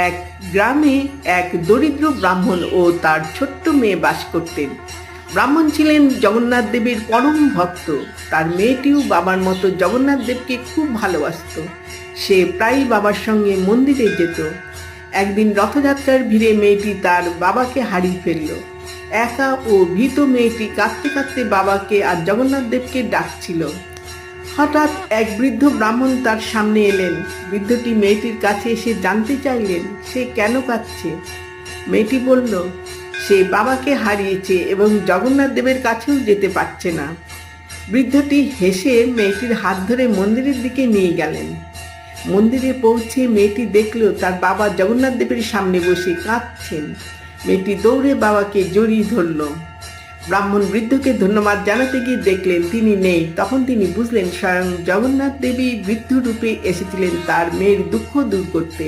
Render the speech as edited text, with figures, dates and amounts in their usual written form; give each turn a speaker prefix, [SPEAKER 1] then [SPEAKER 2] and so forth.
[SPEAKER 1] এক গ্রামে এক দরিদ্র ব্রাহ্মণ ও তার ছোট্ট মেয়ে বাস করতেন। ব্রাহ্মণ ছিলেন জগন্নাথ দেবের পরম ভক্ত। তার মেয়েটিও বাবার মতো জগন্নাথ দেবকে খুব ভালোবাসত। সে প্রায়ই বাবার সঙ্গে মন্দিরে যেত। একদিন রথযাত্রার ভিড়ে মেয়েটি তার বাবাকে হারিয়ে ফেলল। একা ও ভীত মেয়েটি কাঁদতে কাঁদতে বাবাকে আর জগন্নাথ দেবকে ডাকছিল। হঠাৎ এক বৃদ্ধ ব্রাহ্মণ তার সামনে এলেন। বৃদ্ধটি মেয়েটির কাছে এসে জানতে চাইলেন সে কেন কাঁদছে। মেয়েটি বলল সে বাবাকে হারিয়েছে এবং জগন্নাথ দেবের কাছেও যেতে পারছে না। বৃদ্ধটি হেসে মেয়েটির হাত ধরে মন্দিরের দিকে নিয়ে গেলেন। মন্দিরে পৌঁছে মেয়েটি দেখল তার বাবা জগন্নাথ দেবের সামনে বসে কাঁদছেন। মেয়েটি দৌড়ে বাবাকে জড়িয়ে ধরল। ব্রাহ্মণ বৃদ্ধকে ধন্যবাদ জানাতে গিয়ে দেখলেন তিনি নেই। তখন তিনি বুঝলেন স্বয়ং জগন্নাথ দেবী বৃদ্ধ রূপে এসেছিলেন তার মেয়ের দুঃখ দূর করতে।